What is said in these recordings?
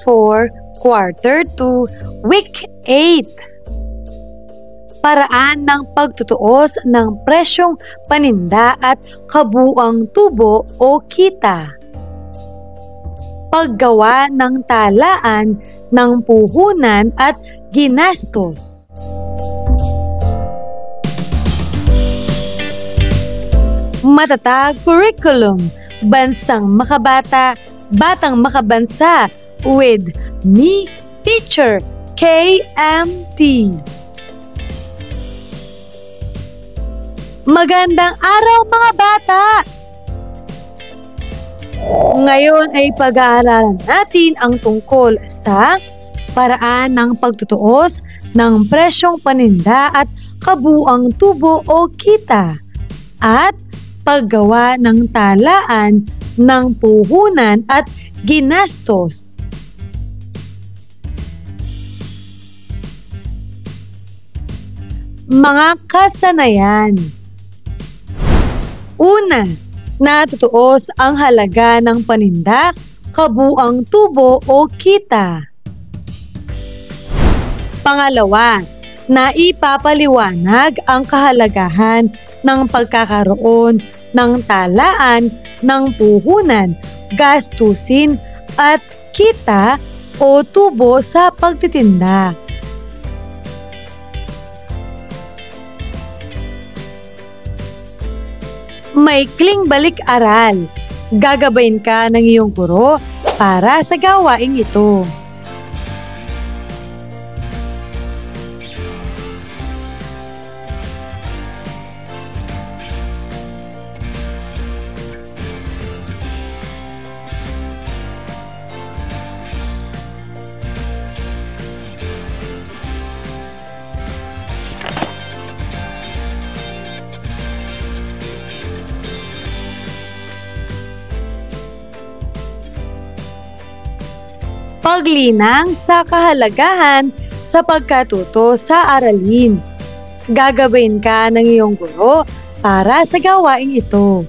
4, Quarter 2, Week 8. Paraan ng pagtutuos ng presyong paninda at kabuuang tubo o kita. Paggawa ng talaan ng puhunan at ginastos. Matatag curriculum, bansang makabata, batang makabansa, with me, Teacher KMT. Magandang araw mga bata! Ngayon ay pag-aaralan natin ang tungkol sa paraan ng pagtutuos ng presyong paninda at kabuuang tubo o kita at paggawa ng talaan ng puhunan at ginastos. Mga kasanayan. Una, natutuos ang halaga ng paninda, kabuuang tubo o kita. Pangalawa, naipapaliwanag ang kahalagahan ng pagkakaroon ng talaan ng puhunan, gastusin at kita o tubo sa pagtitinda. Maikling balik-aral. Gagabayin ka ng iyong guro para sa gawaing ito. Paglinang sa kahalagahan sa pagkatuto sa aralin. Gagabayin ka ng iyong guro para sa gawaing ito.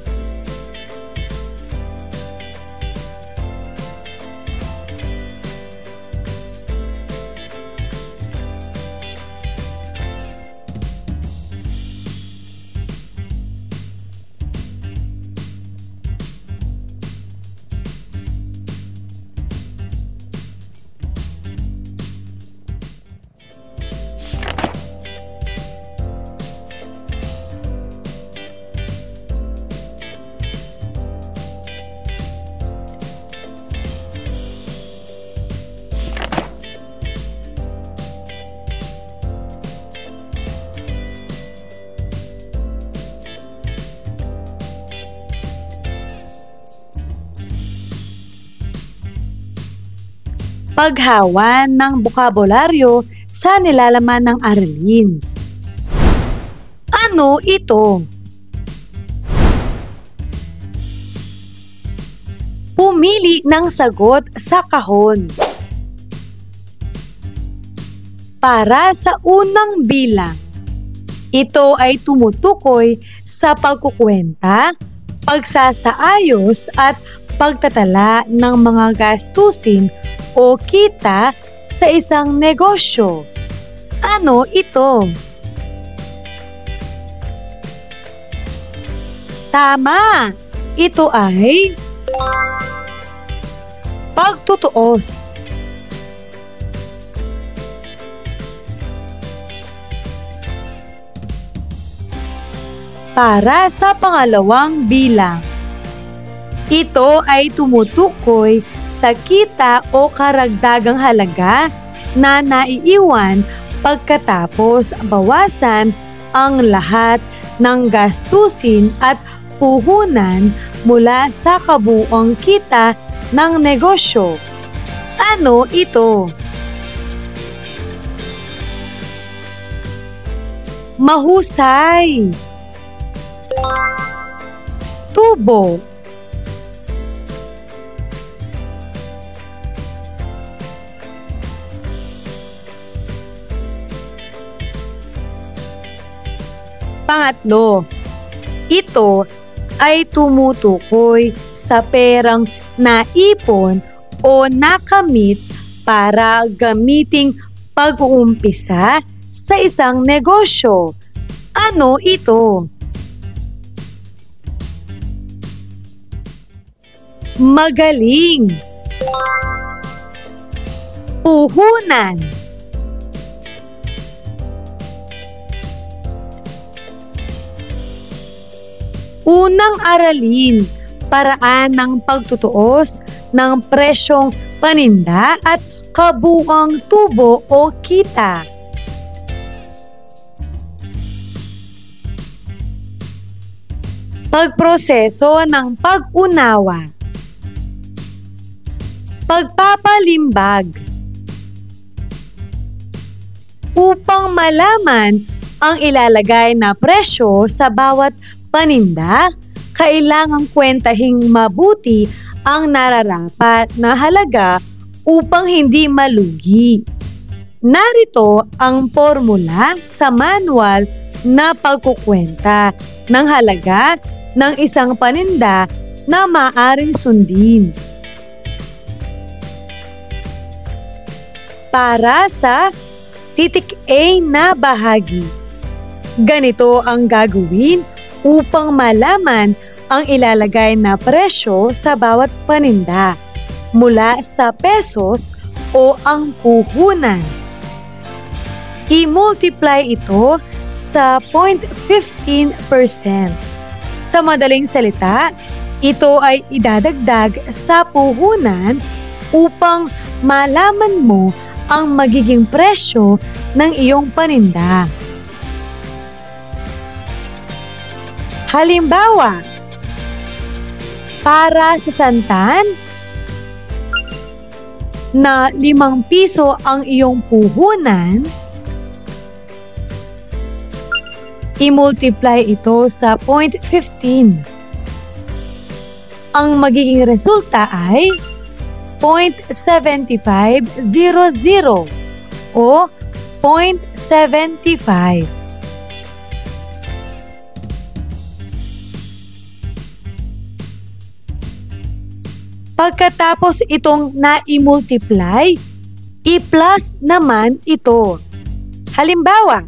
Paghawan ng bokabularyo sa nilalaman ng aralin. Ano ito? Pumili ng sagot sa kahon. Para sa unang bilang, ito ay tumutukoy sa pagkukwenta, pagsasaayos at pagtatala ng mga gastusin o kita sa isang negosyo. Ano ito? Tama! Ito ay pagtutuos. Para sa pangalawang bilang, ito ay tumutukoy sa kita o karagdagang halaga na naiiwan pagkatapos bawasan ang lahat ng gastusin at puhunan mula sa kabuuang kita ng negosyo. Ano ito? Mahusay! Tubo. Pangatlo, ito ay tumutukoy sa perang naipon o nakamit para gamiting pag-uumpisa sa isang negosyo. Ano ito? Magaling. Puhunan. Unang aralin, paraan ng pagtutuos ng presyong paninda at kabuuang tubo o kita. Pagproseso ng pag-unawa. Pagpapalimbag. Upang malaman ang ilalagay na presyo sa bawat paninda, kailangang kwentahing mabuti ang nararapat na halaga upang hindi malugi. Narito ang formula sa manual na pagkukwenta ng halaga ng isang paninda na maaaring sundin. Para sa titik A na bahagi, ganito ang gagawin upang malaman ang ilalagay na presyo sa bawat paninda mula sa pesos o ang puhunan. I-multiply ito sa 0.15%. Sa madaling salita, ito ay idadagdag sa puhunan upang malaman mo ang magiging presyo ng iyong paninda. Halimbawa, para sa santan na 5 piso ang iyong puhunan, i-multiply ito sa 0.15. Ang magiging resulta ay 0.7500 o 0.75. Pagkatapos itong na-i-multiply, i-plus naman ito. Halimbawa,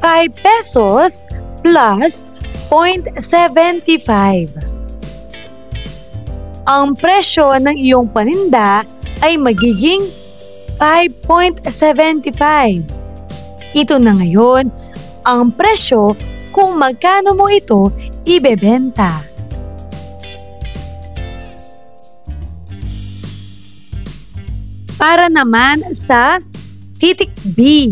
5 pesos plus 0.75. Ang presyo ng iyong paninda ay magiging 5.75. Ito na ngayon ang presyo kung magkano mo ito ibebenta. Para naman sa titik B,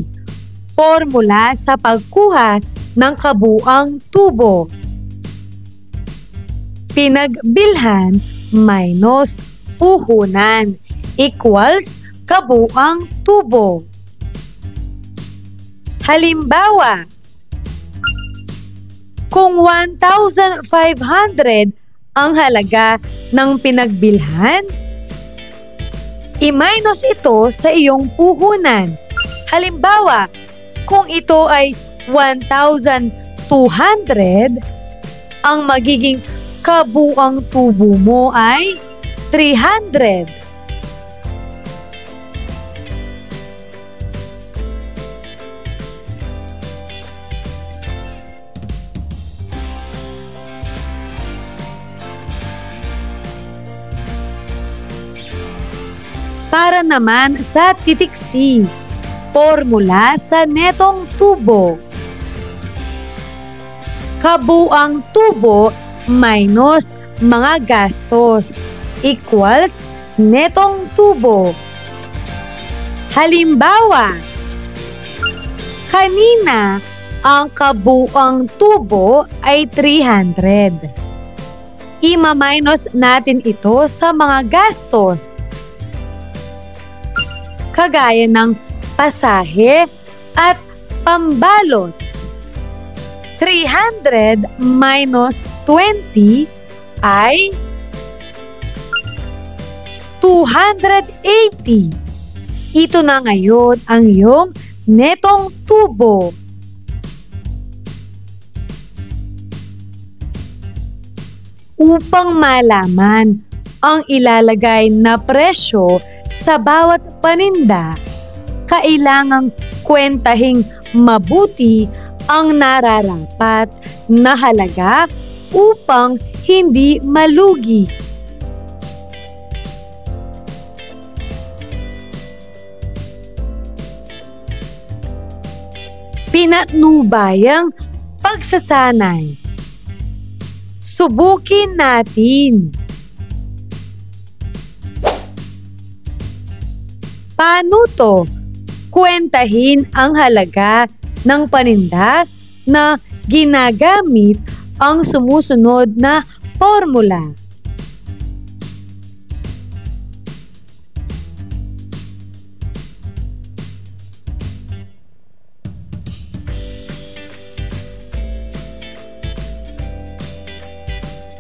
formula sa pagkuha ng kabuuang tubo. Pinagbilhan minus puhunan equals kabuuang tubo. Halimbawa, kung 1,500 ang halaga ng pinagbilhan, i-minus ito sa iyong puhunan. Halimbawa, kung ito ay 1,200, ang magiging kabuuang tubo mo ay 300. Para naman sa titik C, formula sa netong tubo. Kabuang tubo minus mga gastos equals netong tubo. Halimbawa, kanina ang kabuang tubo ay 300. Ima-minus natin ito sa mga gastos, kagaya ng pasahe at pambalot. 300 minus 20 ay 280. Ito na ngayon ang iyong netong tubo. Upang malaman ang ilalagay na presyo sa bawat paninda, kailangang kwentahing mabuti ang nararapat na halaga upang hindi malugi. Pinatnubayang pagsasanay. Subukin natin. Paano to? Kwentahin ang halaga ng paninda na ginagamit ang sumusunod na formula.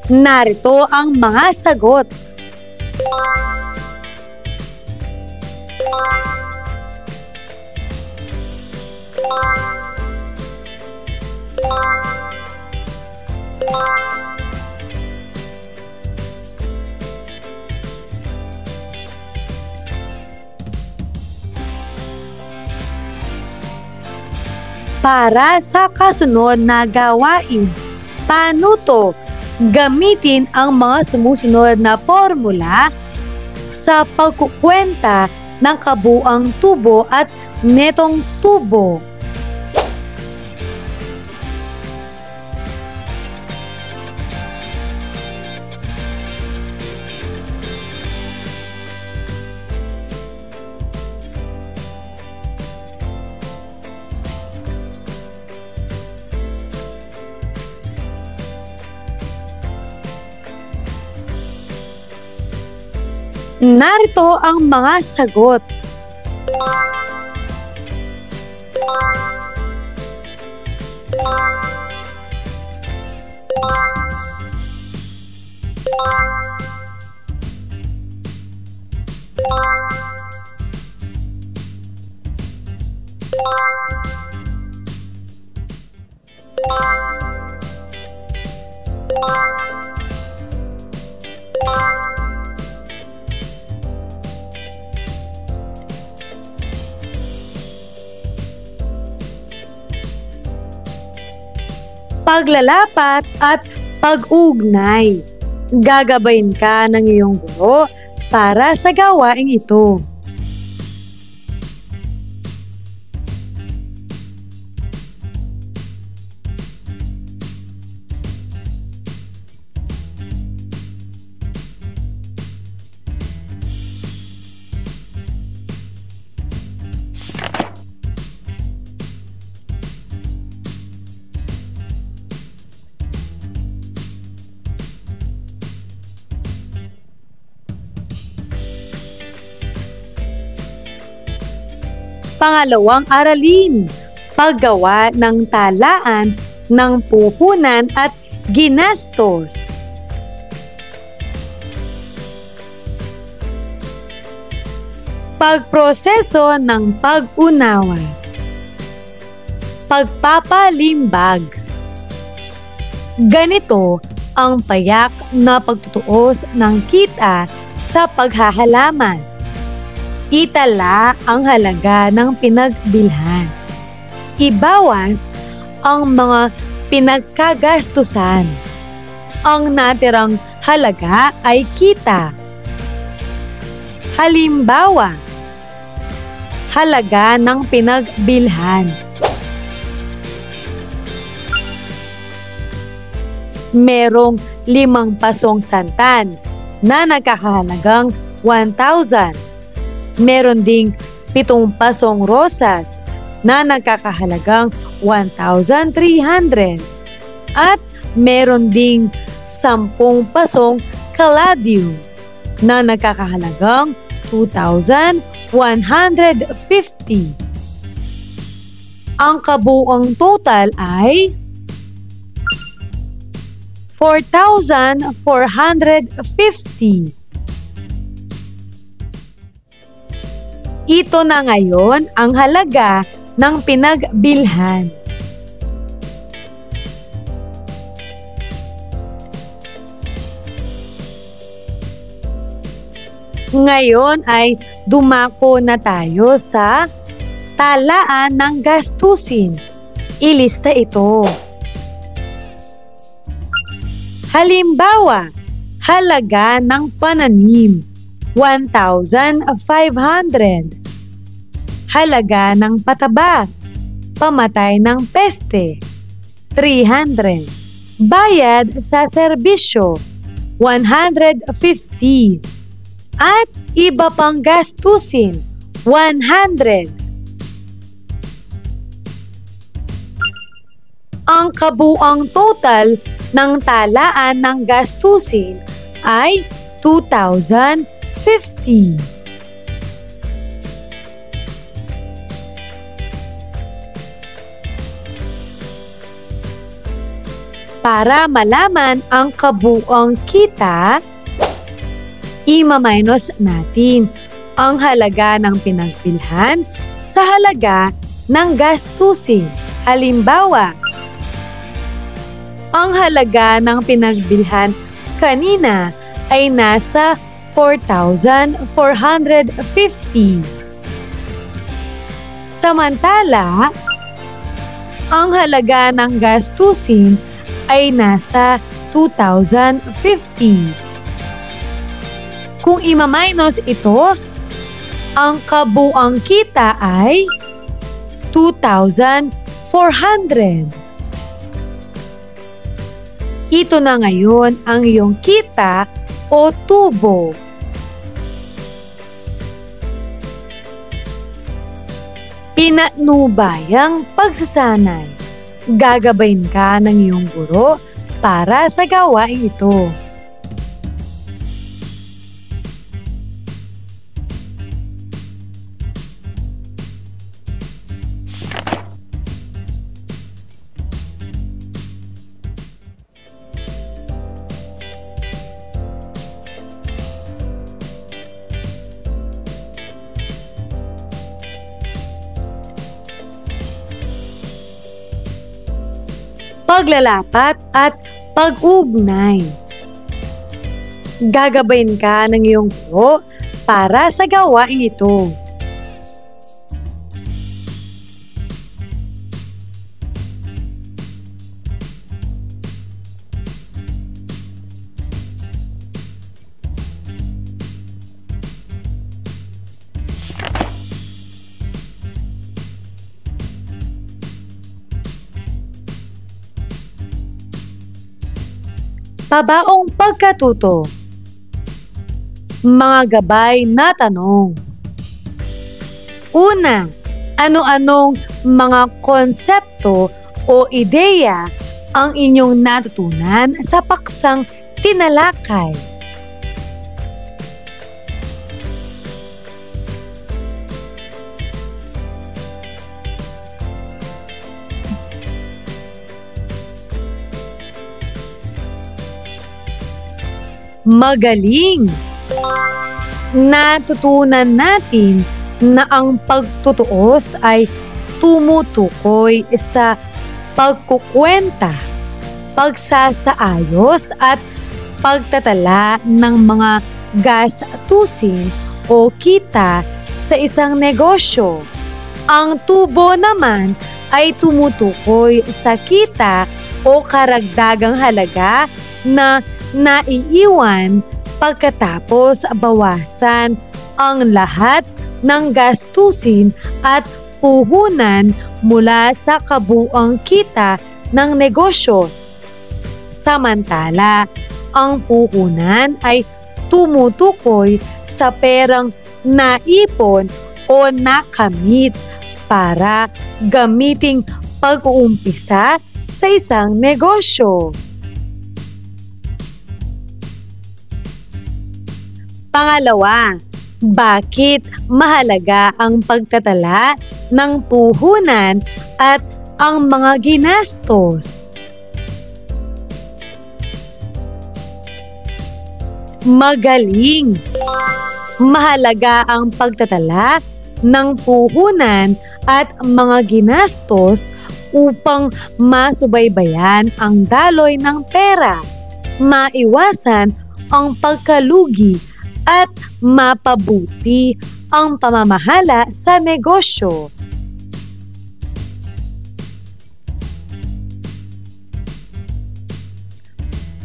Narito ang mga sagot. Para sa kasunod na gawain, paano to? Gamitin ang mga sumusunod na formula sa pagkukwenta ng kabuang tubo at netong tubo. Narito ang mga sagot. Paglalapat at pag-ugnay. Gagabayin ka ng iyong guro para sa gawaing ito. Pangalawang aralin, paggawa ng talaan ng puhunan at ginastos. Pagproseso ng pag-unawa. Pagpapalimbag. Ganito ang payak na pagtutuos ng kita sa paghahalaman. Itala ang halaga ng pinagbilhan. Ibawas ang mga pinagkagastusan. Ang natirang halaga ay kita. Halimbawa, halaga ng pinagbilhan. Merong 5 pasong santan na nagkakahalagang 1,000. Meron ding 7 pasong rosas na nagkakahalagang 1,300. At meron ding 10 pasong caladium na nagkakahalagang 2,150. Ang kabuuang total ay 4,450. Ito na ngayon ang halaga ng pinagbilhan. Ngayon ay dumako na tayo sa talaan ng gastusin. Ilista ito. Halimbawa, halaga ng pananim, 1,500. Halaga ng pataba, pamatay ng peste, 300. Bayad sa serbisyo, 150. At iba pang gastusin, 100. Ang kabuang total ng talaan ng gastusin ay 2,050. Para malaman ang kabuang kita, i-minus natin ang halaga ng pinagbilhan sa halaga ng gastusin. Halimbawa, ang halaga ng pinagbilhan kanina ay nasa 4,450. Samantala, ang halaga ng gastusin ay nasa 2,050. Kung i-minus ito, ang kabuang kita ay 2,400. Ito na ngayon ang iyong kita o tubo. Pinatnubayang pagsasanay. Gagabayin ka ng iyong guro para sa gawain ito. Paglalapat at pag-ugnay. Gagabayin ka ng iyong guro para sa gawain ito. Pabaong pagkatuto. Mga gabay na tanong. Una, ano-anong mga konsepto o ideya ang inyong natutunan sa paksang tinalakay? Magaling! Natutunan natin na ang pagtutuos ay tumutukoy sa pagkukwenta, pagsasaayos at pagtatala ng mga gastusin o kita sa isang negosyo. Ang tubo naman ay tumutukoy sa kita o karagdagang halaga na naiiwan pagkatapos bawasan ang lahat ng gastusin at puhunan mula sa kabuuang kita ng negosyo. Samantala, ang puhunan ay tumutukoy sa perang naipon o nakamit para gamiting pag-uumpisa sa isang negosyo. Pangalawa, bakit mahalaga ang pagtatala ng puhunan at ang mga ginastos? Magaling! Mahalaga ang pagtatala ng puhunan at mga ginastos upang masubaybayan ang daloy ng pera, maiwasan ang pagkalugi at mapabuti ang pamamahala sa negosyo.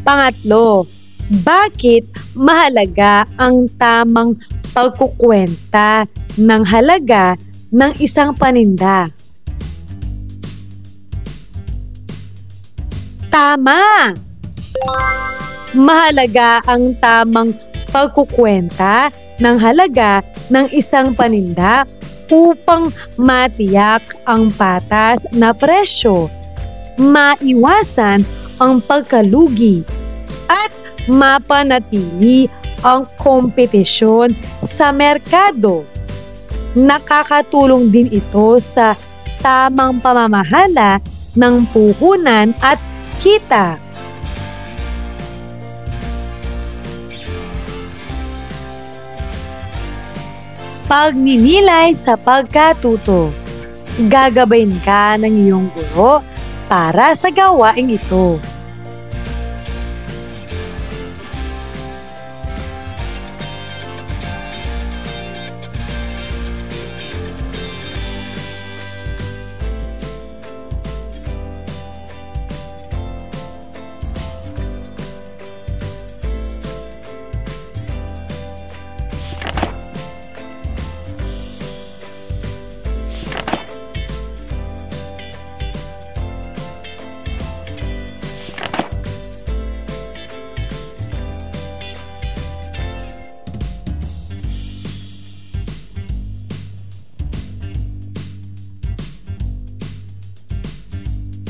Pangatlo, bakit mahalaga ang tamang pagkukwenta ng halaga ng isang paninda? Tama! Mahalaga ang tamang pagkukwenta ng halaga ng isang paninda upang matiyak ang patas na presyo, maiwasan ang pagkalugi, at mapanatili ang kompetisyon sa merkado. Nakakatulong din ito sa tamang pamamahala ng puhunan at kita. Pagninilay sa pagkatuto. Gagabayin ka ng iyong guro para sa gawaing ito.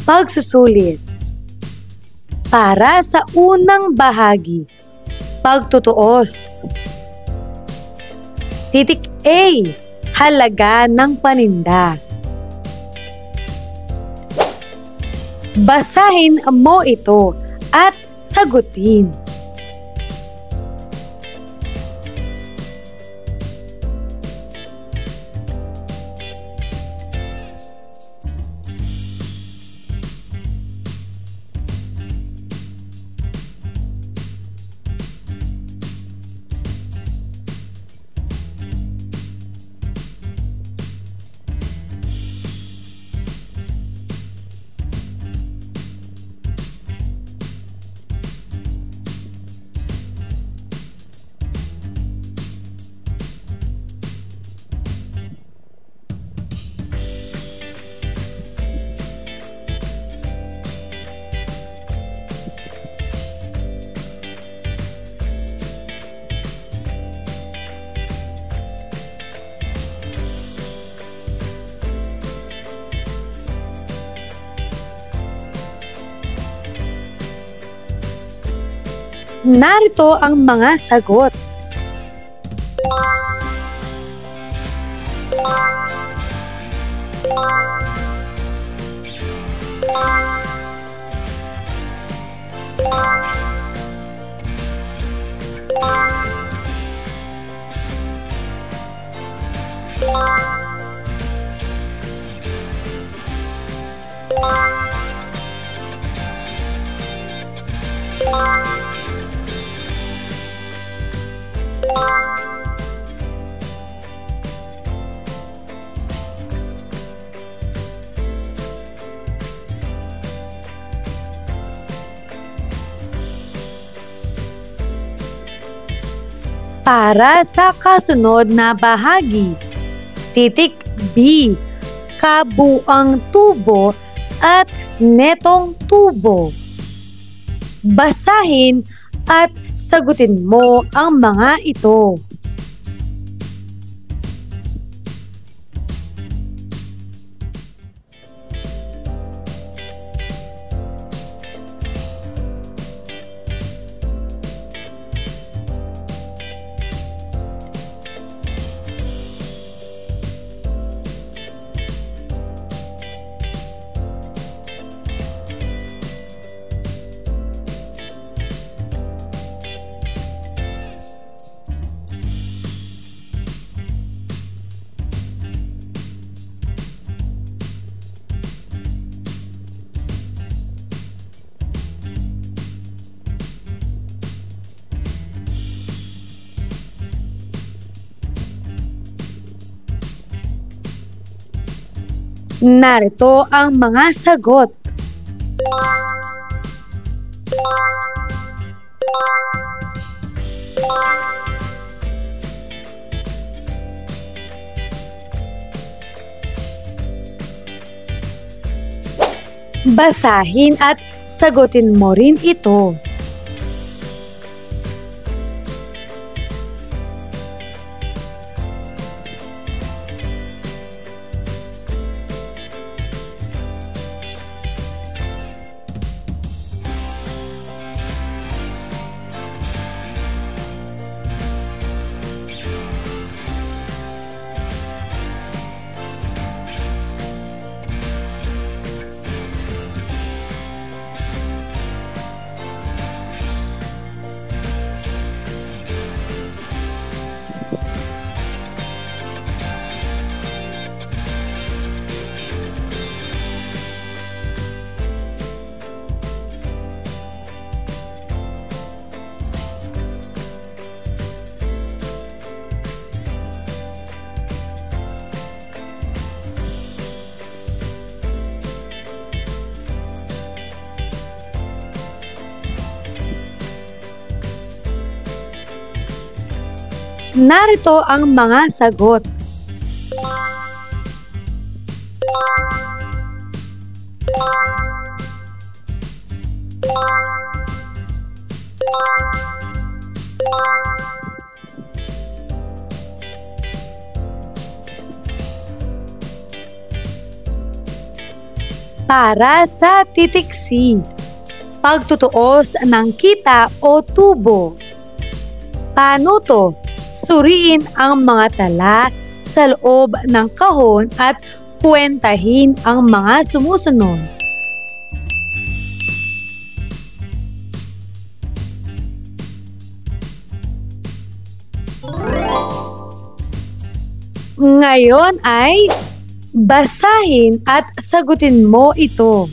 Pagsusulit. Para sa unang bahagi, pagtutuos. Titik A, halaga ng paninda. Basahin mo ito at sagutin. Narito ang mga sagot. Para sa kasunod na bahagi, titik B, kabuang tubo at netong tubo. Basahin at sagutin mo ang mga ito. Narito ang mga sagot. Basahin at sagutin mo rin ito. Narito ang mga sagot. Para sa titik C, pagtutuos ng kita o tubo. Panuto, suriin ang mga tala sa loob ng kahon at kwentahin ang mga sumusunod. Ngayon ay basahin at sagutin mo ito.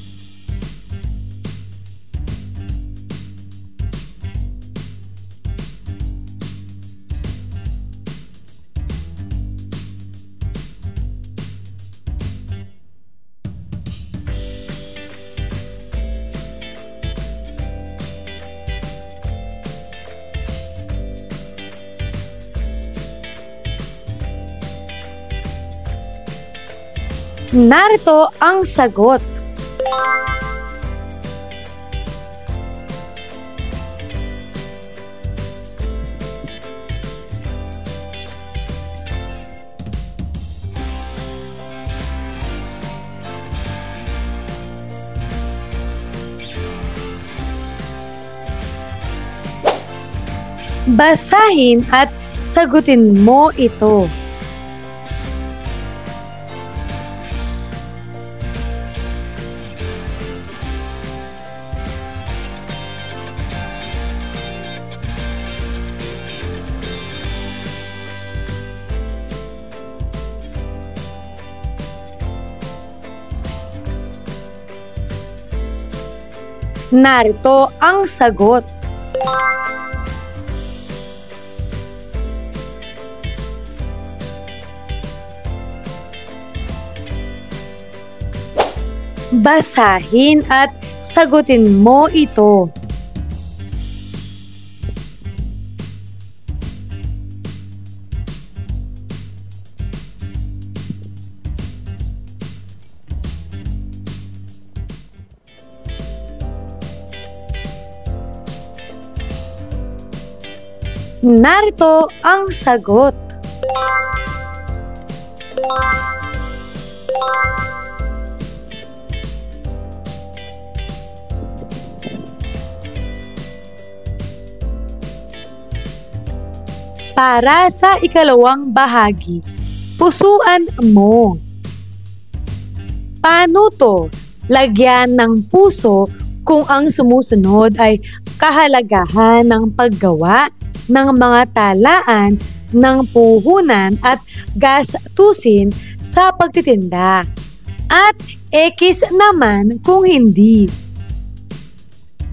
Narito ang sagot. Basahin at sagutin mo ito. Narito ang sagot. Basahin at sagutin mo ito. Narito ang sagot. Para sa ikalawang bahagi, pusuan mo. Panuto, lagyan ng puso kung ang sumusunod ay kahalagahan ng paggawa ng mga talaan ng puhunan at gastusin sa pagtitinda, at X naman kung hindi.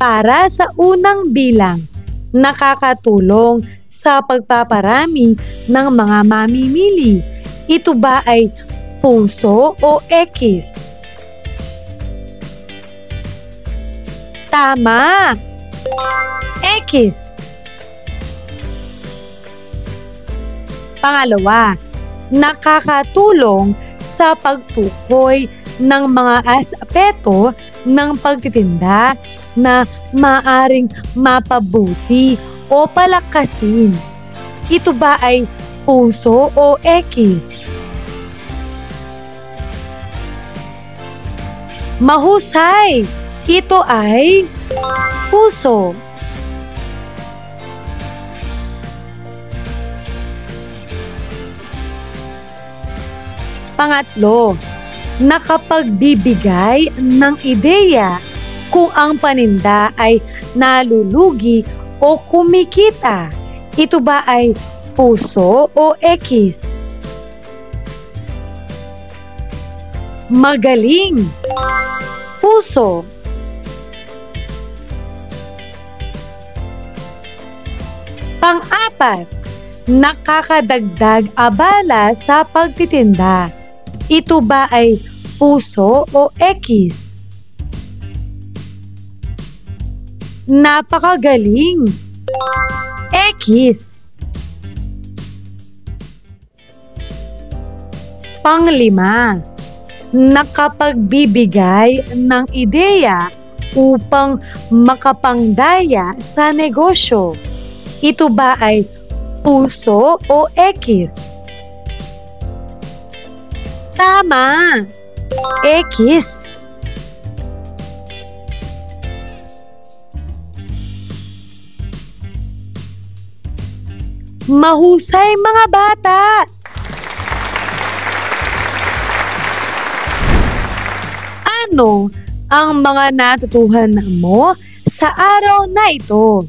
Para sa unang bilang, nakakatulong sa pagpaparami ng mga mamimili. Ito ba ay puso o X? Tama! X. Pangalawa, nakakatulong sa pagtukoy ng mga aspeto ng pagtitinda na maaring mapabuti o palakasin. Ito ba ay puso o X? Mahusay! Ito ay puso. Pangatlo, nakapagbibigay ng ideya kung ang paninda ay nalulugi o kumikita. Ito ba ay puso o X? Magaling! Puso. Pang-apat, nakakadagdag abala sa pagtitinda. Ito ba ay puso o X? Napakagaling! X. Pang-lima, nakapagbibigay ng ideya upang makapangdaya sa negosyo. Ito ba ay puso o X? Tama! X. Mahusay mga bata! Ano ang mga natutuhan mo sa araw na ito?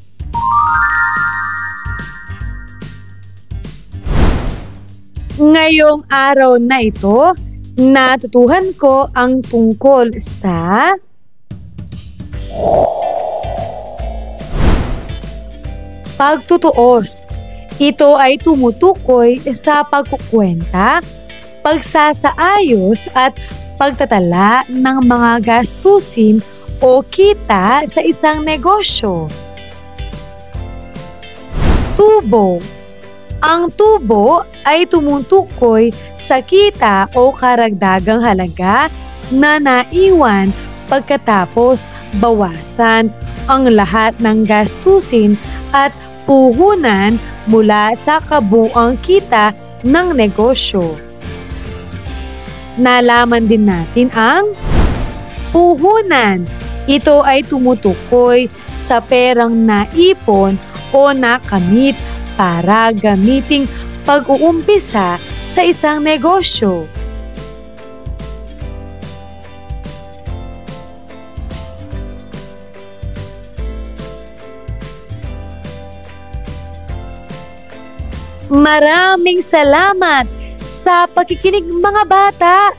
Ngayong araw na ito, natutuhan ko ang tungkol sa pagtutuos. Ito ay tumutukoy sa pagkukwenta, pagsasaayos at pagtatala ng mga gastusin o kita sa isang negosyo. Tubo. Ang tubo ay tumutukoy sa kita o karagdagang halaga na naiwan pagkatapos bawasan ang lahat ng gastusin at puhunan mula sa kabuuang kita ng negosyo. Nalaman din natin ang puhunan. Ito ay tumutukoy sa perang naipon o nakamit para gamiting pag-uumpisa sa isang negosyo. Maraming salamat sa pakikinig mga bata.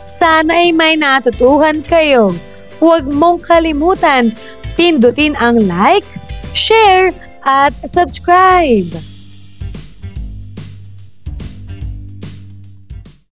Sana ay may natutuhan kayo. Huwag mong kalimutan pindutin ang like, share, at subscribe.